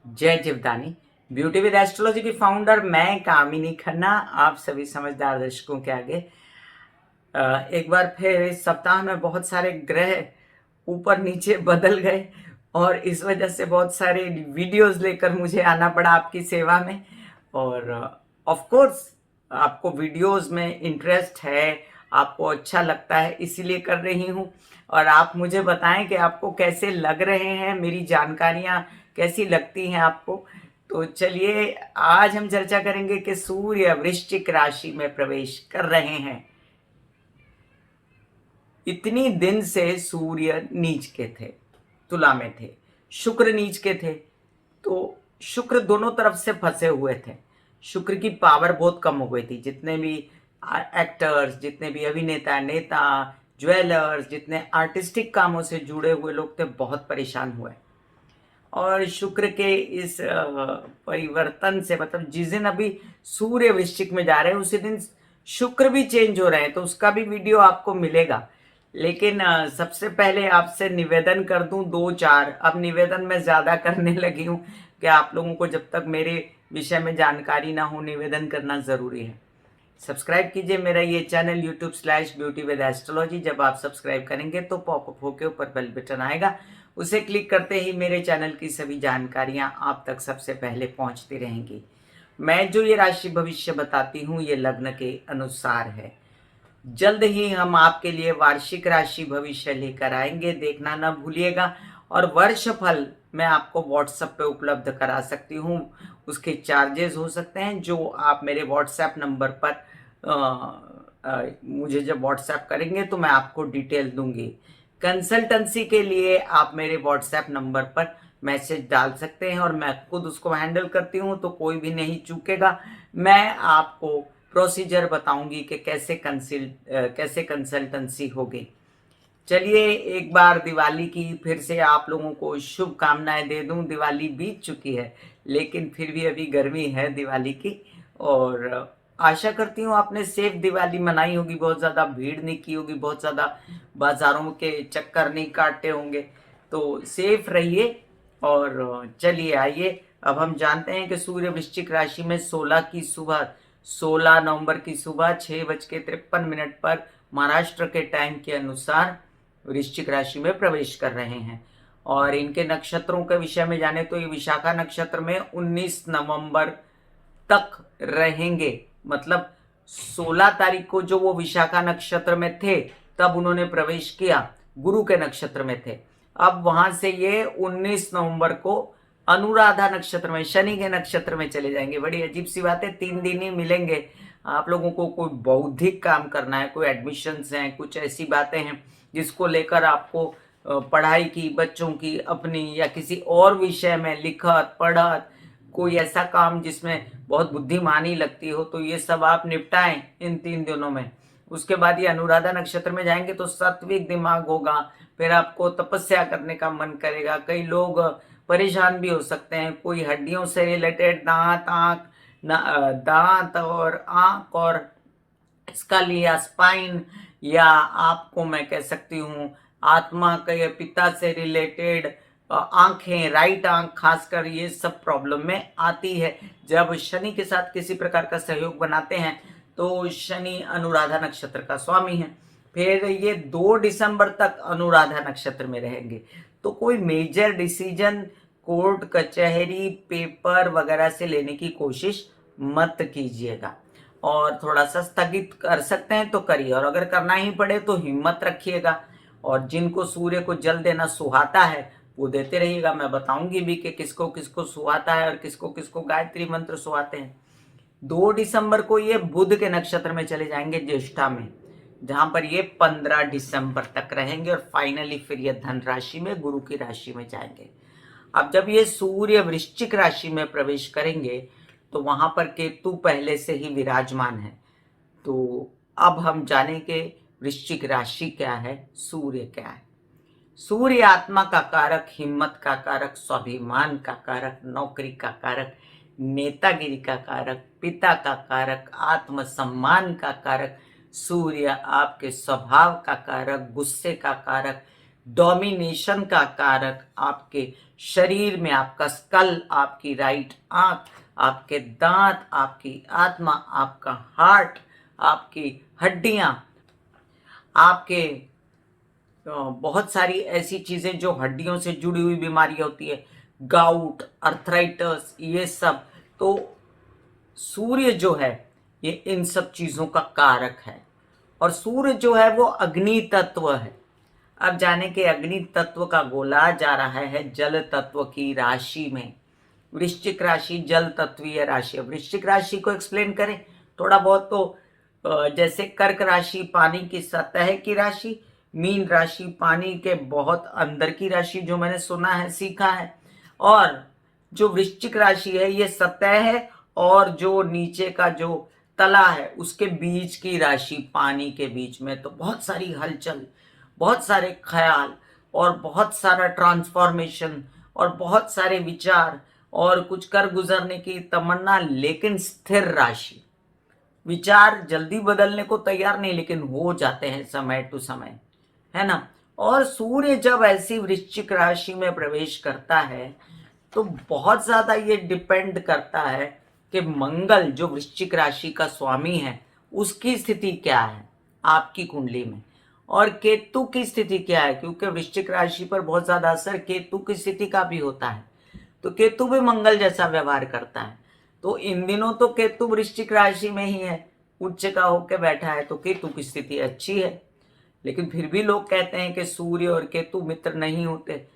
जय Jivdani. Beauty with astrology की founder मैं कामिनी खन्ना आप सभी समझदार दर्शकों के आगे एक बार फिर इस सप्ताह में बहुत सारे ग्रह ऊपर नीचे बदल गए और इस वजह से बहुत सारे वीडियोस लेकर मुझे आना पड़ा आपकी सेवा में। और ऑफ कोर्स आपको वीडियोस में इंटरेस्ट है, आपको अच्छा लगता है, इसीलिए कर रही हूँ। और आप मुझे बताएं कि आपको कैसे लग रहे हैं, मेरी जानकारियाँ कैसी लगती हैं आपको। तो चलिए आज हम चर्चा करेंगे कि सूर्य वृश्चिक राशि में प्रवेश कर रहे हैं। इतनी दिन से सूर्य नीच के थे, तुला में थे, शुक्र नीच के थे, तो शुक्र दोनों तरफ से फंसे हुए थे। शुक्र की पावर बहुत कम हो गई थी। जितने भी एक्टर्स, जितने भी अभिनेता, नेता, ज्वेलर्स, जितने आर्टिस्टिक कामों से जुड़े हुए लोग थे, बहुत परेशान हुए। और शुक्र के इस परिवर्तन से, मतलब जिस दिन अभी सूर्य वृश्चिक में जा रहे हैं उसी दिन शुक्र भी चेंज हो रहे हैं, तो उसका भी वीडियो आपको मिलेगा। लेकिन सबसे पहले आपसे निवेदन कर दूं दो चार, अब निवेदन मैं ज्यादा करने लगी हूं कि आप लोगों को जब तक मेरे विषय में जानकारी ना हो निवेदन करना जरूरी है। सब्सक्राइब कीजिए मेरा ये चैनल YouTube/ब्यूटी विद एस्ट्रोलॉजी। जब आप सब्सक्राइब करेंगे तो पॉपअप होके ऊपर बेल बटन आएगा, उसे क्लिक करते ही मेरे चैनल की सभी जानकारियां आप तक सबसे पहले पहुंचती रहेंगी। मैं जो ये राशि भविष्य बताती हूँ ये लग्न के अनुसार है। जल्द ही हम आपके लिए वार्षिक राशि भविष्य लेकर आएंगे, देखना ना भूलिएगा। और वर्ष फल मैं आपको व्हाट्सएप पे उपलब्ध करा सकती हूँ। उसके चार्जेस हो सकते हैं जो आप मेरे व्हाट्सएप नंबर पर मुझे जब व्हाट्सएप करेंगे तो मैं आपको डिटेल दूंगी। कंसल्टेंसी के लिए आप मेरे व्हाट्सएप नंबर पर मैसेज डाल सकते हैं और मैं खुद उसको हैंडल करती हूँ, तो कोई भी नहीं चूकेगा। मैं आपको प्रोसीजर बताऊंगी कि कैसे कंसल्टेंसी होगी। चलिए एक बार दिवाली की फिर से आप लोगों को शुभकामनाएं दे दूं। दिवाली बीत चुकी है लेकिन फिर भी अभी गर्मी है दिवाली की। और आशा करती हूँ आपने सेफ दिवाली मनाई होगी, बहुत ज़्यादा भीड़ नहीं की होगी, बहुत ज़्यादा बाजारों के चक्कर नहीं काटे होंगे। तो सेफ रहिए। और चलिए आइए अब हम जानते हैं कि सूर्य वृश्चिक राशि में 16 नवंबर की सुबह 6:53 पर महाराष्ट्र के टाइम के अनुसार वृश्चिक राशि में प्रवेश कर रहे हैं। और इनके नक्षत्रों के विषय में जाने तो ये विशाखा नक्षत्र में 19 नवंबर तक रहेंगे। मतलब 16 तारीख को जो वो विशाखा नक्षत्र में थे तब उन्होंने प्रवेश किया, गुरु के नक्षत्र में थे। अब वहां से ये 19 नवंबर को अनुराधा नक्षत्र में, शनि के नक्षत्र में चले जाएंगे। बड़ी अजीब सी बात है, 3 दिन ही मिलेंगे आप लोगों को। कोई बौद्धिक काम करना है, कोई एडमिशन्स हैं, कुछ ऐसी बातें हैं जिसको लेकर आपको पढ़ाई की, बच्चों की, अपनी या किसी और विषय में लिखत पढ़त, कोई ऐसा काम जिसमें बहुत बुद्धिमानी लगती हो, तो ये सब आप निपटाएं इन 3 दिनों में। उसके बाद ये अनुराधा नक्षत्र में जाएंगे तो सात्विक दिमाग होगा, फिर आपको तपस्या करने का मन करेगा। कई लोग परेशान भी हो सकते हैं, कोई हड्डियों से रिलेटेड, दांत और आंख और स्कल या स्पाइन, या आपको मैं कह सकती हूँ आत्मा के पिता से रिलेटेड आंखें, राइट आंख खासकर, ये सब प्रॉब्लम में आती है। जब शनि के साथ किसी प्रकार का सहयोग बनाते हैं तो शनि अनुराधा नक्षत्र का स्वामी है। फिर ये 2 दिसंबर तक अनुराधा नक्षत्र में रहेंगे। तो कोई मेजर डिसीजन कोर्ट कचहरी पेपर वगैरह से लेने की कोशिश मत कीजिएगा। और थोड़ा सा स्थगित कर सकते हैं तो करिए, और अगर करना ही पड़े तो हिम्मत रखिएगा। और जिनको सूर्य को जल देना सुहाता है वो देते रहिएगा। मैं बताऊंगी भी कि किसको किसको सुहाता है और किसको किसको गायत्री मंत्र सुहाते हैं। 2 दिसंबर को ये बुध के नक्षत्र में चले जाएंगे, ज्येष्ठा में, जहां पर ये 15 दिसंबर तक रहेंगे और फाइनली फिर ये धन राशि में, गुरु की राशि में जाएंगे। अब जब ये सूर्य वृश्चिक राशि में प्रवेश करेंगे तो वहां पर केतु पहले से ही विराजमान है। तो अब हम जानेंगे वृश्चिक राशि क्या है, सूर्य क्या है। सूर्य आत्मा का कारक, हिम्मत का कारक, स्वाभिमान का कारक, नौकरी का कारक, नेतागिरी का कारक, पिता का कारक, आत्मसम्मान का कारक। सूर्य आपके स्वभाव का कारक, गुस्से का कारक, डोमिनेशन का कारक, आपके शरीर में आपका स्कल, आपकी राइट आंख, आपके दांत, आपकी आत्मा, आपका हार्ट, आपकी हड्डियां, आपके बहुत सारी ऐसी चीजें जो हड्डियों से जुड़ी हुई बीमारियां होती है, गाउट, अर्थराइटिस, ये सब। तो सूर्य जो है ये इन सब चीजों का कारक है। और सूर्य जो है वो अग्नि तत्व है। अब जाने के अग्नि तत्व का गोला जा रहा है जल तत्व की राशि में। वृश्चिक राशि जल तत्वीय राशि है। वृश्चिक राशि को एक्सप्लेन करें थोड़ा बहुत तो जैसे कर्क राशि पानी की सतह की राशि, मीन राशि पानी के बहुत अंदर की राशि, जो मैंने सुना है सीखा है, और जो वृश्चिक राशि है ये सतह है, और जो नीचे का जो तला है उसके बीच की राशि पानी के बीच में। तो बहुत सारी हलचल, बहुत सारे ख्याल, और बहुत सारा ट्रांसफॉर्मेशन, और बहुत सारे विचार, और कुछ कर गुजरने की तमन्ना, लेकिन स्थिर राशि। विचार जल्दी बदलने को तैयार नहीं, लेकिन हो जाते हैं समय टू समय, है ना। और सूर्य जब ऐसी वृश्चिक राशि में प्रवेश करता है तो बहुत ज्यादा ये डिपेंड करता है कि मंगल जो वृश्चिक राशि का स्वामी है उसकी स्थिति क्या है आपकी कुंडली में, और केतु की स्थिति क्या है, क्योंकि वृश्चिक राशि पर बहुत ज्यादा असर केतु की स्थिति का भी होता है। तो केतु भी मंगल जैसा व्यवहार करता है। तो इन दिनों तो केतु वृश्चिक राशि में ही है, उच्च का होकर बैठा है, तो केतु की स्थिति अच्छी है। लेकिन फिर भी लोग कहते हैं कि सूर्य और केतु मित्र नहीं होते।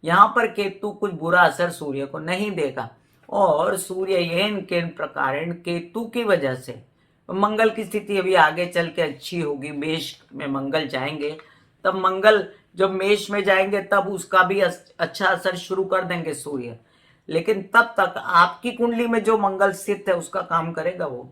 यहाँ पर केतु कुछ बुरा असर सूर्य को नहीं देगा, और सूर्य येन केन प्रकारेण केतु की वजह से मंगल की स्थिति अभी आगे चल के अच्छी होगी। मेष में मंगल जाएंगे, तब मंगल जब मेष में जाएंगे तब उसका भी अच्छा असर शुरू कर देंगे सूर्य। लेकिन तब तक आपकी कुंडली में जो मंगल स्थित है उसका काम करेगा वो।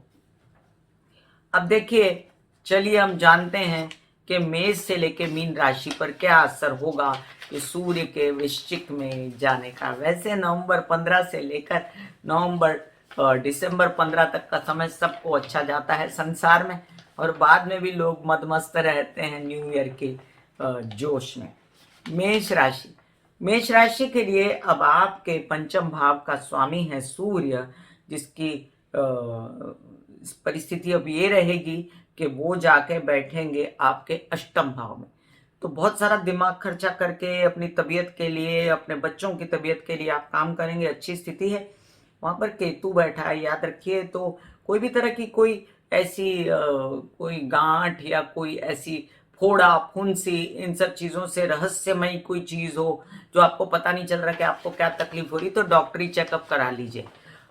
अब देखिए, चलिए हम जानते हैं कि मेष से लेके मीन राशि पर क्या असर होगा कि सूर्य के वृश्चिक में जाने का। वैसे नवंबर 15 से लेकर दिसंबर 15 तक का समय सबको अच्छा जाता है संसार में, और बाद में भी लोग मदमस्त रहते हैं न्यू ईयर के जोश में। मेष राशि के लिए अब आपके पंचम भाव का स्वामी है सूर्य, जिसकी परिस्थिति अब ये रहेगी कि वो जाके बैठेंगे आपके अष्टम भाव में। तो बहुत सारा दिमाग खर्चा करके अपनी तबीयत के लिए, अपने बच्चों की तबीयत के लिए आप काम करेंगे, अच्छी स्थिति है। वहां पर केतु बैठा है, याद रखिए। तो कोई भी तरह की कोई ऐसी कोई गांठ या कोई ऐसी फोड़ा फुंसी, इन सब चीजों से रहस्यमय कोई चीज हो जो आपको पता नहीं चल रहा कि आपको क्या तकलीफ हो रही, तो डॉक्टरी चेकअप करा लीजिए।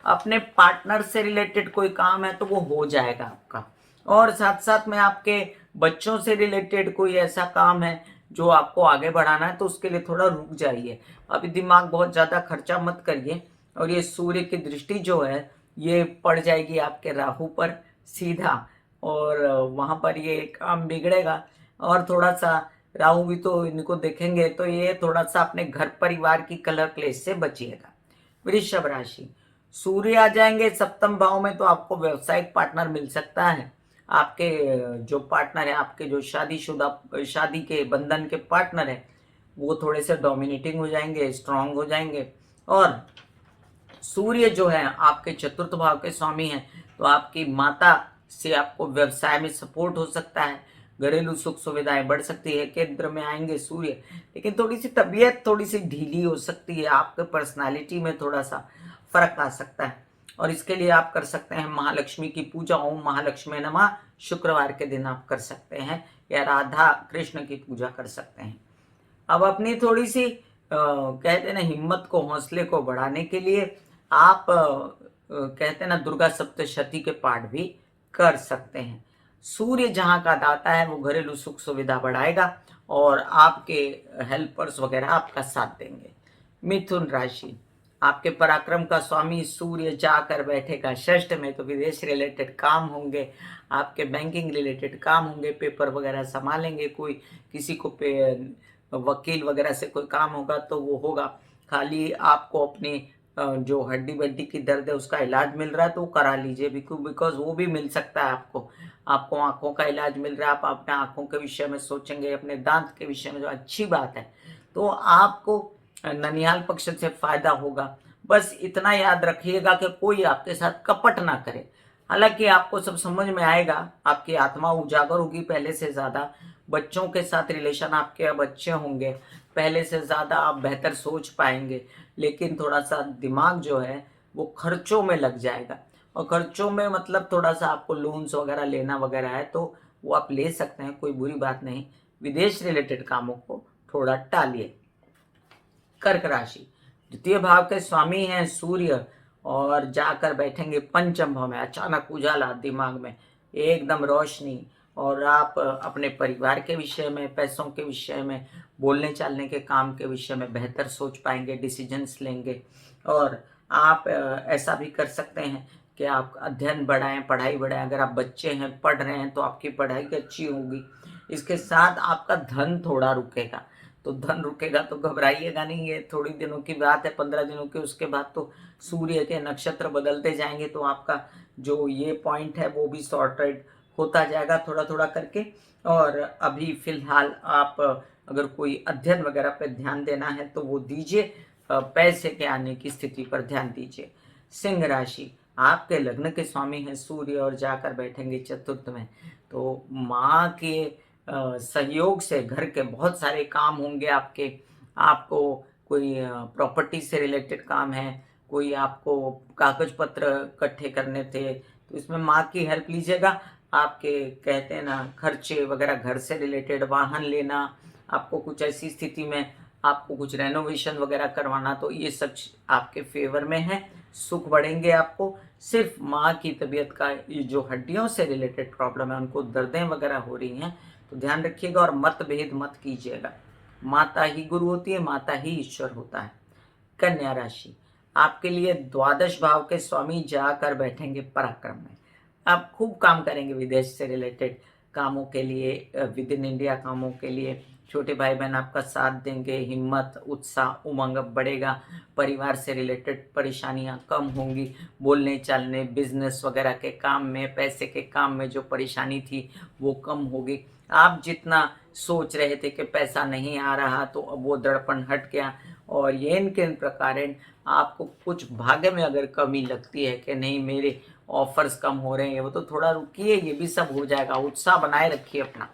अपने पार्टनर से रिलेटेड कोई काम है तो वो हो जाएगा आपका, और साथ साथ में आपके बच्चों से रिलेटेड कोई ऐसा काम है जो आपको आगे बढ़ाना है तो उसके लिए थोड़ा रुक जाइए। अभी दिमाग बहुत ज्यादा खर्चा मत करिए। और ये सूर्य की दृष्टि जो है ये पड़ जाएगी आपके राहु पर सीधा, और वहां पर ये काम बिगड़ेगा। और थोड़ा सा राहु भी तो इनको देखेंगे, तो ये थोड़ा सा अपने घर परिवार की कलह क्लेश से बचिएगा। वृषभ राशि, सूर्य आ जाएंगे सप्तम भाव में तो आपको व्यवसायिक पार्टनर मिल सकता है। आपके जो पार्टनर है, आपके जो शादीशुदा शादी के बंधन के पार्टनर है, वो थोड़े से डोमिनेटिंग हो जाएंगे, स्ट्रांग हो जाएंगे। और सूर्य जो है आपके चतुर्थ भाव के स्वामी हैं, तो आपकी माता से आपको व्यवसाय में सपोर्ट हो सकता है, घरेलू सुख सुविधाएं बढ़ सकती है। केंद्र में आएंगे सूर्य, लेकिन थोड़ी सी तबीयत थोड़ी सी ढीली हो सकती है, आपके पर्सनालिटी में थोड़ा सा फर्क आ सकता है। और इसके लिए आप कर सकते हैं महालक्ष्मी की पूजा, ओम महालक्ष्मी नमः, शुक्रवार के दिन आप कर सकते हैं, या राधा कृष्ण की पूजा कर सकते हैं। अब अपनी थोड़ी सी कहते हैं ना हिम्मत को, हौसले को बढ़ाने के लिए आप कहते हैं ना दुर्गा सप्तशती के पाठ भी कर सकते हैं। सूर्य जहां का दाता है वो घरेलू सुख सुविधा बढ़ाएगा, और आपके हेल्पर्स वगैरह आपका साथ देंगे। मिथुन राशि, आपके पराक्रम का स्वामी सूर्य जाकर बैठेगा षष्ठ में, तो विदेश रिलेटेड काम होंगे, आपके बैंकिंग रिलेटेड काम होंगे, पेपर वगैरह संभालेंगे, कोई किसी को वकील वगैरह से कोई काम होगा तो वो होगा। खाली आपको अपनी जो हड्डी बड्डी की दर्द है उसका इलाज मिल रहा है तो करा लीजिए, बिकॉज वो भी मिल सकता है आपको। आपको आंखों का इलाज मिल रहा है, आप अपने आंखों के विषय में सोचेंगे, अपने दांत के विषय में, जो अच्छी बात है। तो आपको ननिहाल पक्ष से फायदा होगा। बस इतना याद रखिएगा कि कोई आपके साथ कपट ना करे। हालांकि आपको सब समझ में आएगा, आपकी आत्मा उजागर होगी पहले से ज्यादा। बच्चों के साथ रिलेशन आपके अब अच्छे होंगे, पहले से ज्यादा आप बेहतर सोच पाएंगे। लेकिन थोड़ा सा दिमाग जो है वो खर्चों में लग जाएगा, और खर्चों में मतलब थोड़ा सा आपको लोन्स वगैरह लेना वगैरह है तो वो आप ले सकते हैं, कोई बुरी बात नहीं। विदेश रिलेटेड कामों को थोड़ा टालिए। कर्क राशि, द्वितीय भाव के स्वामी हैं सूर्य, और जाकर बैठेंगे पंचम भाव में। अचानक उजाला दिमाग में, एकदम रोशनी, और आप अपने परिवार के विषय में, पैसों के विषय में, बोलने चालने के काम के विषय में बेहतर सोच पाएंगे, डिसीजंस लेंगे। और आप ऐसा भी कर सकते हैं कि आप अध्ययन बढ़ाएं, पढ़ाई बढ़ाएं। अगर आप बच्चे हैं, पढ़ रहे हैं, तो आपकी पढ़ाई अच्छी होगी। इसके साथ आपका धन थोड़ा रुकेगा, तो धन रुकेगा तो घबराइएगा नहीं, ये थोड़ी दिनों की बात है, 15 दिनों की। उसके बाद तो सूर्य के नक्षत्र बदलते जाएंगे, तो आपका जो ये पॉइंट है वो भी सॉर्टेड होता जाएगा थोड़ा थोड़ा करके। और अभी फिलहाल आप अगर कोई अध्ययन वगैरह पे ध्यान देना है तो वो दीजिए, पैसे के आने की स्थिति पर ध्यान दीजिए। सिंह राशि, आपके लग्न के स्वामी हैं सूर्य, और जाकर बैठेंगे चतुर्थ में। तो माँ के सहयोग से घर के बहुत सारे काम होंगे आपके। आपको कोई प्रॉपर्टी से रिलेटेड काम है, कोई आपको कागज पत्र इकट्ठे करने थे, तो इसमें माँ की हेल्प लीजिएगा। आपके कहते हैं ना, खर्चे वगैरह घर से रिलेटेड, वाहन लेना, आपको कुछ ऐसी स्थिति में आपको कुछ रेनोवेशन वगैरह करवाना, तो ये सब आपके फेवर में है, सुख बढ़ेंगे आपको। सिर्फ माँ की तबीयत का, ये जो हड्डियों से रिलेटेड प्रॉब्लम है, उनको दर्दें वगैरह हो रही हैं, तो ध्यान रखिएगा और मतभेद मत कीजिएगा। माता ही गुरु होती है, माता ही ईश्वर होता है। कन्या राशि, आपके लिए द्वादश भाव के स्वामी जाकर बैठेंगे पराक्रम में। आप खूब काम करेंगे विदेश से रिलेटेड कामों के लिए, विद इन इंडिया कामों के लिए। छोटे भाई बहन आपका साथ देंगे, हिम्मत, उत्साह, उमंग बढ़ेगा। परिवार से रिलेटेड परेशानियां कम होंगी, बोलने चालने, बिजनेस वगैरह के काम में, पैसे के काम में जो परेशानी थी वो कम होगी। आप जितना सोच रहे थे कि पैसा नहीं आ रहा, तो अब वो दड़पण हट गया। और ये इनके प्रकार आपको कुछ भाग्य में अगर कमी लगती है कि नहीं मेरे ऑफर्स कम हो रहे हैं, वो तो थोड़ा रुकिए, ये भी सब हो जाएगा। उत्साह बनाए रखिए अपना।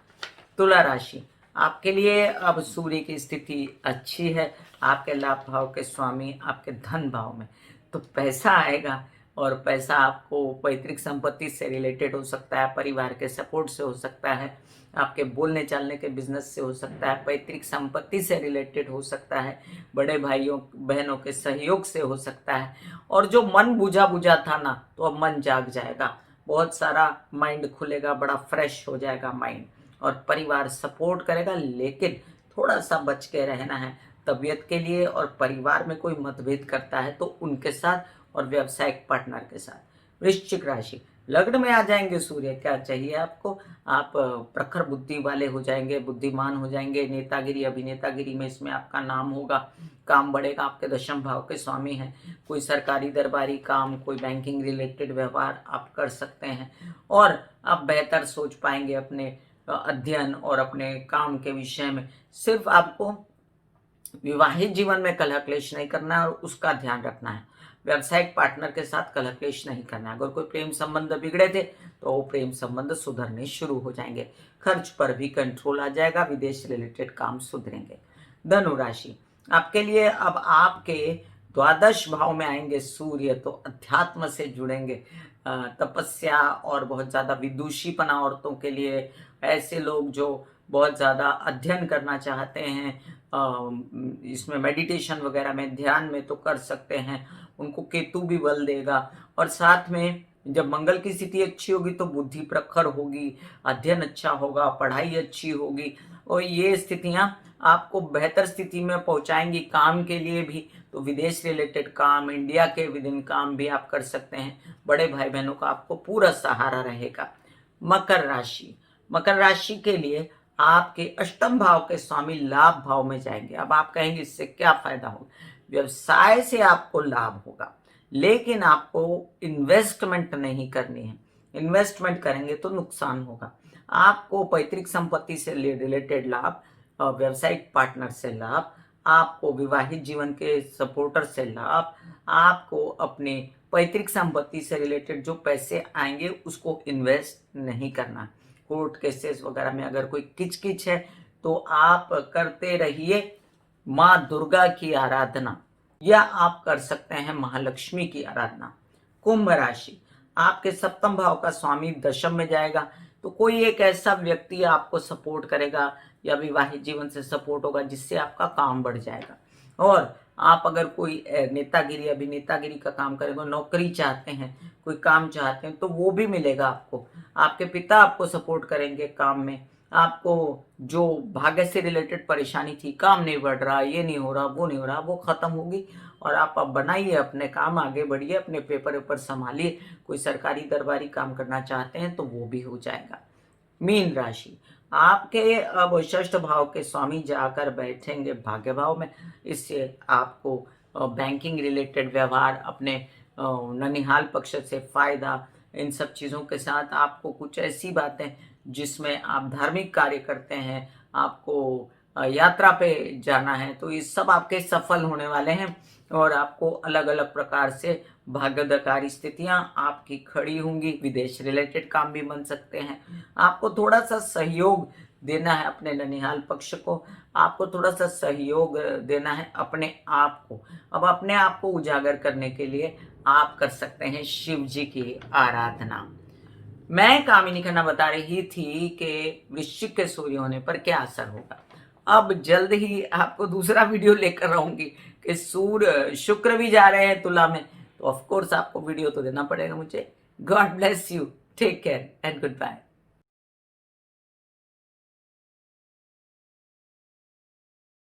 तुला राशि, आपके लिए अब सूर्य की स्थिति अच्छी है, आपके लाभ भाव के स्वामी आपके धन भाव में, तो पैसा आएगा। और पैसा आपको पैतृक संपत्ति से रिलेटेड हो सकता है, परिवार के सपोर्ट से हो सकता है, आपके बोलने चालने के बिजनेस से हो सकता है, पैतृक संपत्ति से रिलेटेड हो सकता है, बड़े भाइयों बहनों के सहयोग से हो सकता है। और जो मन बुझा बुझा था ना, तो अब मन जाग जाएगा, बहुत सारा माइंड खुलेगा, बड़ा फ्रेश हो जाएगा माइंड। और परिवार सपोर्ट करेगा, लेकिन थोड़ा सा बच के रहना है तबीयत के लिए। और परिवार में कोई मतभेद करता है तो उनके साथ, और व्यावसायिक पार्टनर के साथ। वृश्चिक राशि, लग्न में आ जाएंगे सूर्य, क्या चाहिए आपको? आप प्रखर बुद्धि वाले हो जाएंगे, बुद्धिमान हो जाएंगे, नेतागिरी अभिनेतागिरी में इसमें आपका नाम होगा, काम बढ़ेगा। आपके दशम भाव के स्वामी हैं, कोई सरकारी दरबारी काम, कोई बैंकिंग रिलेटेड व्यवहार आप कर सकते हैं। और आप बेहतर सोच पाएंगे अपने अध्ययन और अपने काम के विषय में। सिर्फ आपको विवाहित जीवन में कलह क्लेश नहीं करना है और उसका ध्यान रखना है। व्यावसायिक पार्टनर के साथ कलह क्लेश नहीं करना है। अगर कोई प्रेम संबंध बिगड़े थे तो वो प्रेम संबंध सुधरने शुरू हो जाएंगे। खर्च पर भी कंट्रोल आ जाएगा, विदेश रिलेटेड काम सुधरेंगे। धनु राशि, आपके लिए अब आपके द्वादश भाव में आएंगे सूर्य, तो अध्यात्म से जुड़ेंगे। तपस्या और बहुत ज्यादा विदुषीपना औरतों के लिए, ऐसे लोग जो बहुत ज्यादा अध्ययन करना चाहते हैं, इसमें मेडिटेशन वगैरह में, ध्यान में तो कर सकते हैं, उनको केतु भी बल देगा। और साथ में जब मंगल की स्थिति अच्छी होगी तो बुद्धि प्रखर होगी, अध्ययन अच्छा होगा, पढ़ाई अच्छी होगी, और ये स्थितियां आपको बेहतर स्थिति में पहुंचाएंगी काम के लिए भी। तो विदेश रिलेटेड काम, इंडिया के विदिन काम भी आप कर सकते हैं। बड़े भाई बहनों का आपको पूरा सहारा रहेगा। मकर राशि, मकर राशि के लिए आपके अष्टम भाव के स्वामी लाभ भाव में जाएंगे। अब आप कहेंगे इससे क्या फायदा होगा? व्यवसाय से आपको लाभ होगा, लेकिन आपको इन्वेस्टमेंट नहीं करनी है। इन्वेस्टमेंट करेंगे तो नुकसान होगा। आपको पैतृक संपत्ति से रिलेटेड लाभ, व्यावसायिक पार्टनर से लाभ, आपको विवाहित जीवन के सपोर्टर से लाभ, आपको अपने पैतृक संपत्ति से रिलेटेड जो पैसे आएंगे उसको इन्वेस्ट नहीं करना। कोर्ट केसेस वगैरह में अगर कोई किचकिच है तो आप करते रहिए माँ दुर्गा की आराधना, या आप कर सकते हैं महालक्ष्मी की आराधना। कुंभ राशि, आपके सप्तम भाव का स्वामी दशम में जाएगा, तो कोई एक ऐसा व्यक्ति आपको सपोर्ट करेगा या विवाहित जीवन से सपोर्ट होगा जिससे आपका काम बढ़ जाएगा। और आप अगर कोई नेतागिरी अभिनेतागिरी का काम करेंगे, नौकरी चाहते हैं, कोई काम चाहते हैं, तो वो भी मिलेगा आपको। आपके पिता आपको सपोर्ट करेंगे काम में। आपको जो भाग्य से रिलेटेड परेशानी थी, काम नहीं बढ़ रहा, ये नहीं हो रहा, वो नहीं हो रहा, वो खत्म होगी। और आप अब बनाइए अपने काम, आगे बढ़िए, अपने पेपर वेपर संभालिए। कोई सरकारी दरबारी काम करना चाहते हैं तो वो भी हो जाएगा। मीन राशि, आपके अब षष्ठ भाव के स्वामी जाकर बैठेंगे भाग्य भाव में। इससे आपको बैंकिंग रिलेटेड व्यवहार, अपने ननिहाल पक्ष से फायदा, इन सब चीज़ों के साथ आपको कुछ ऐसी बातें जिसमें आप धार्मिक कार्य करते हैं, आपको यात्रा पे जाना है, तो ये सब आपके सफल होने वाले हैं। और आपको अलग अलग प्रकार से भाग्यकारी स्थितियां आपकी खड़ी होंगी। विदेश रिलेटेड काम भी बन सकते हैं। आपको थोड़ा सा सहयोग देना है अपने ननिहाल पक्ष को, आपको थोड़ा सा सहयोग देना है अपने आप को। अब अपने आप को उजागर करने के लिए आप कर सकते हैं शिव जी की आराधना। मैं कामिनी खन्ना बता रही थी कि वृश्चिक के सूर्य होने पर क्या असर होगा। अब जल्द ही आपको दूसरा वीडियो लेकर आऊंगी कि सूर्य शुक्र भी जा रहे हैं तुला में, तो ऑफ कोर्स आपको वीडियो तो देना पड़ेगा मुझे। God bless you, take care and good bye.